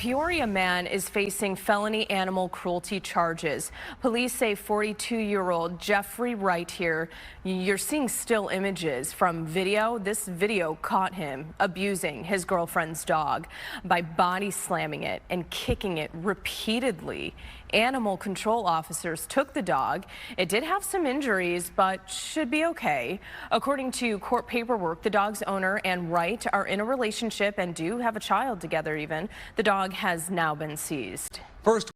Peoria man is facing felony animal cruelty charges. Police say 42-year-old Jeffrey Wright here, you're seeing still images from video. This video caught him abusing his girlfriend's dog by body slamming it and kicking it repeatedly. Animal control officers took the dog. It did have some injuries, but should be okay. According to court paperwork, the dog's owner and Wright are in a relationship and do have a child together even. The dog has now been seized. First,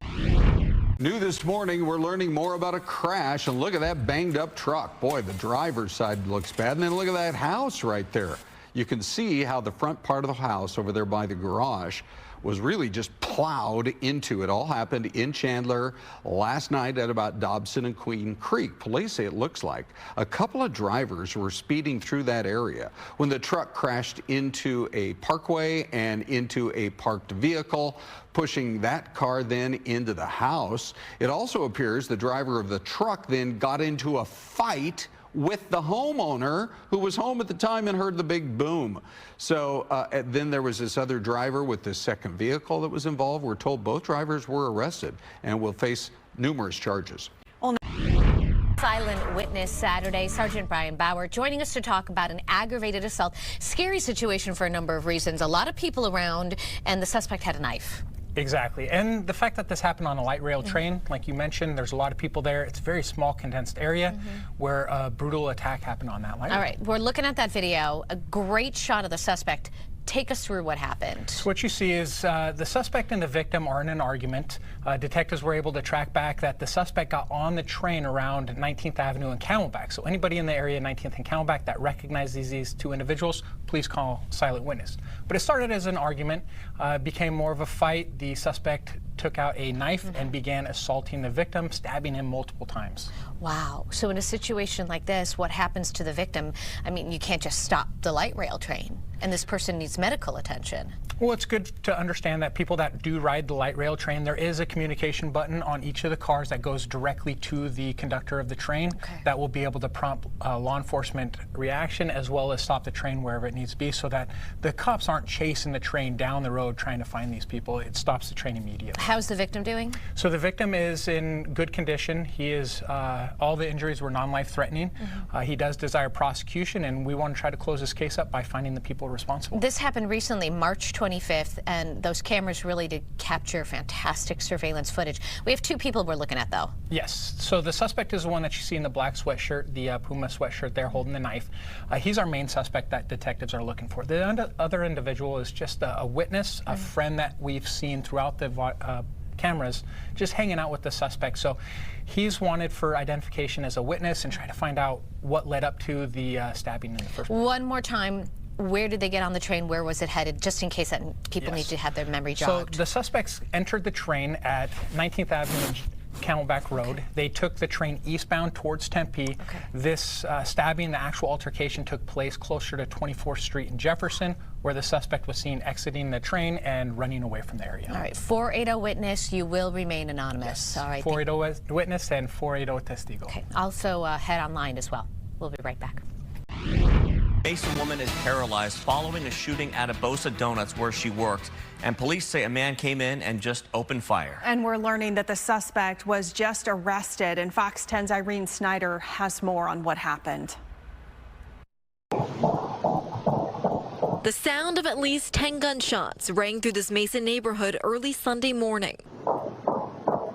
new this morning, we're learning more about a crash, and look at that banged up truck. Boy, the driver's side looks bad, and then look at that house right there. You can see how the front part of the house over there by the garage was really just plowed into. It all happened in Chandler last night at about Dobson and Queen Creek. Police say it looks like a couple of drivers were speeding through that area when the truck crashed into a parkway and into a parked vehicle, pushing that car then into the house. It also appears the driver of the truck then got into a fight with the homeowner who was home at the time and heard the big boom. So then there was this other driver with this second vehicle that was involved. We're told both drivers were arrested and will face numerous charges. Silent witness Saturday. Sergeant Brian Bauer joining us to talk about an aggravated assault. Scary situation for a number of reasons. A lot of people around, and the suspect had a knife. Exactly. And the fact that this happened on a light rail train, like you mentioned, there's a lot of people there. It's a very small, condensed area where a brutal attack happened on that light rail. All right, we're looking at that video. A great shot of the suspect. Take us through what happened. So what you see is the suspect and the victim are in an argument. Detectives were able to track back that the suspect got on the train around 19th Avenue and Camelback. So anybody in the area, 19th and Camelback, that recognizes these two individuals, please call silent witness. But it started as an argument, became more of a fight. The suspect took out a knife and began assaulting the victim, stabbing him multiple times. Wow. So in a situation like this, what happens to the victim? I mean, you can't just stop the light rail train, and this person needs medical attention. Well, it's good to understand that people that do ride the light rail train, there is a communication button on each of the cars that goes directly to the conductor of the train that will be able to prompt law enforcement reaction as well as stop the train wherever it needs to be, so that the cops aren't chasing the train down the road trying to find these people. It stops the train immediately. How's the victim doing? So the victim is in good condition. He is, all the injuries were non-life threatening. He does desire prosecution, and we want to try to close this case up by finding the people responsible. This happened recently, March 25th, and those cameras really did capture fantastic surveillance footage. We have two people we're looking at, though. Yes. So the suspect is the one that you see in the black sweatshirt, the Puma sweatshirt there holding the knife. He's our main suspect that detectives are looking for. The other individual is just a witness, a friend that we've seen throughout the cameras just hanging out with the suspect. So he's wanted for identification as a witness and try to find out what led up to the stabbing in the first place. One more time, where did they get on the train? Where was it headed? Just in case that people need to have their memory jogged. So the suspects entered the train at 19th Avenue and Camelback Road. They took the train eastbound towards Tempe. This stabbing, the actual altercation, took place closer to 24th Street in Jefferson, where the suspect was seen exiting the train and running away from the area. All right, 480 witness, you will remain anonymous. Yes. All right. 480 witness and 480 testigo. Okay. Also head online as well. We'll be right back. Mesa woman is paralyzed following a shooting at a Bosa Donuts where she worked, and police say a man came in and just opened fire. And we're learning that the suspect was just arrested, and Fox 10's Irene Snyder has more on what happened. The sound of at least 10 gunshots rang through this Mesa neighborhood early Sunday morning.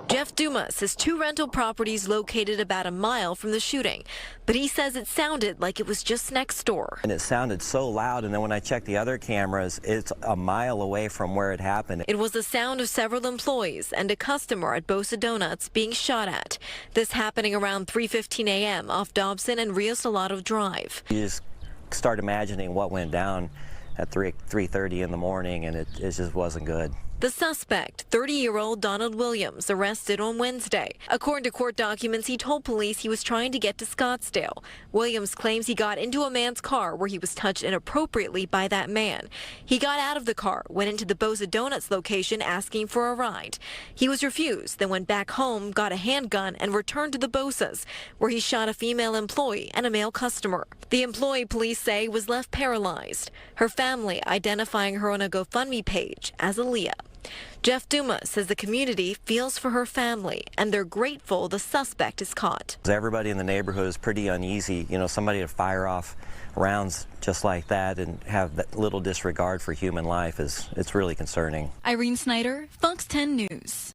Jeff Dumas has two rental properties located about a mile from the shooting, but he says it sounded like it was just next door. And it sounded so loud, and then when I checked the other cameras, it's a mile away from where it happened. It was the sound of several employees and a customer at Bosa Donuts being shot at. This happening around 3:15 a.m. off Dobson and Rio Salado Drive. You just start imagining what went down at 3:30 in the morning, and it just wasn't good. The suspect, 30-year-old Donald Williams, arrested on Wednesday. According to court documents, he told police he was trying to get to Scottsdale. Williams claims he got into a man's car where he was touched inappropriately by that man. He got out of the car, went into the Bosa Donuts location asking for a ride. He was refused, then went back home, got a handgun, and returned to the Bosas, where he shot a female employee and a male customer. The employee, police say, was left paralyzed. Her family identifying her on a GoFundMe page as Aaliyah. Jeff Duma says the community feels for her family, and they're grateful the suspect is caught. Everybody in the neighborhood is pretty uneasy. You know, somebody to fire off rounds just like that and have that little disregard for human life it's really concerning. Irene Snyder, Fox 10 News.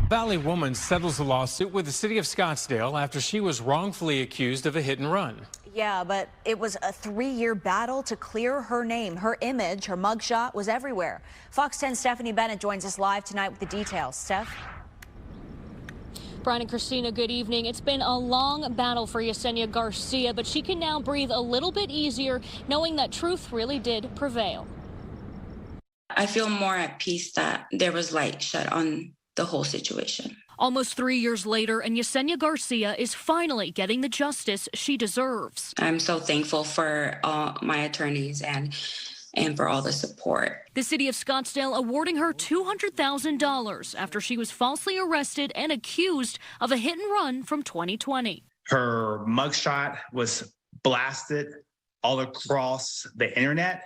Valley woman settles the lawsuit with the city of Scottsdale after she was wrongfully accused of a hit and run. Yeah, but it was a 3-year battle to clear her name. Her image, her mugshot was everywhere. Fox 10's Stephanie Bennett joins us live tonight with the details. Steph? Brian and Christina, good evening. It's been a long battle for Yesenia Garcia, but she can now breathe a little bit easier knowing that truth really did prevail. I feel more at peace that there was light shed on the whole situation. Almost 3 years later, and Yesenia Garcia is finally getting the justice she deserves. I'm so thankful for all my attorneys and for all the support. The city of Scottsdale awarding her $200,000 after she was falsely arrested and accused of a hit and run from 2020. Her mugshot was blasted all across the internet,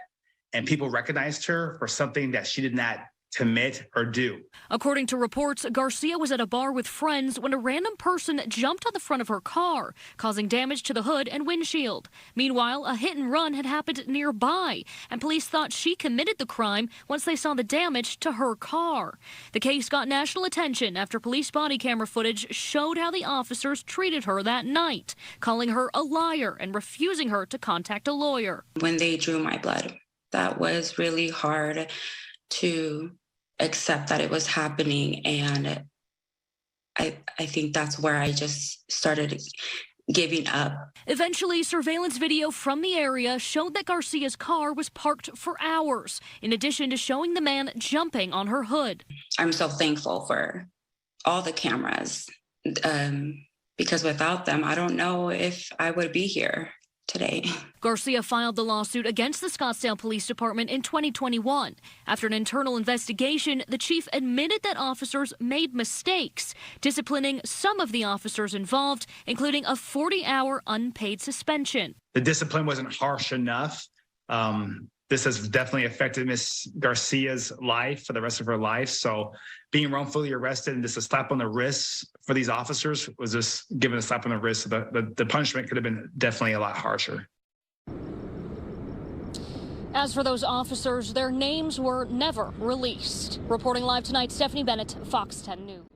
and people recognized her for something that she did not commit or do. According to reports, Garcia was at a bar with friends when a random person jumped on the front of her car, causing damage to the hood and windshield. Meanwhile, a hit and run had happened nearby, and police thought she committed the crime once they saw the damage to her car. The case got national attention after police body camera footage showed how the officers treated her that night, calling her a liar and refusing her to contact a lawyer. When they drew my blood, that was really hard to accept that it was happening, and I think that's where I just started giving up. Eventually, surveillance video from the area showed that Garcia's car was parked for hours, in addition to showing the man jumping on her hood. I'm so thankful for all the cameras, because without them, I don't know if I would be here today. Garcia filed the lawsuit against the Scottsdale Police Department in 2021. After an internal investigation, the chief admitted that officers made mistakes, disciplining some of the officers involved, including a 40-hour unpaid suspension. The discipline wasn't harsh enough. This has definitely affected Miss Garcia's life for the rest of her life. So being wrongfully arrested and just a slap on the wrist for these officers was just given a slap on the wrist. So the punishment could have been definitely a lot harsher. As for those officers, their names were never released. Reporting live tonight, Stephanie Bennett, Fox 10 News.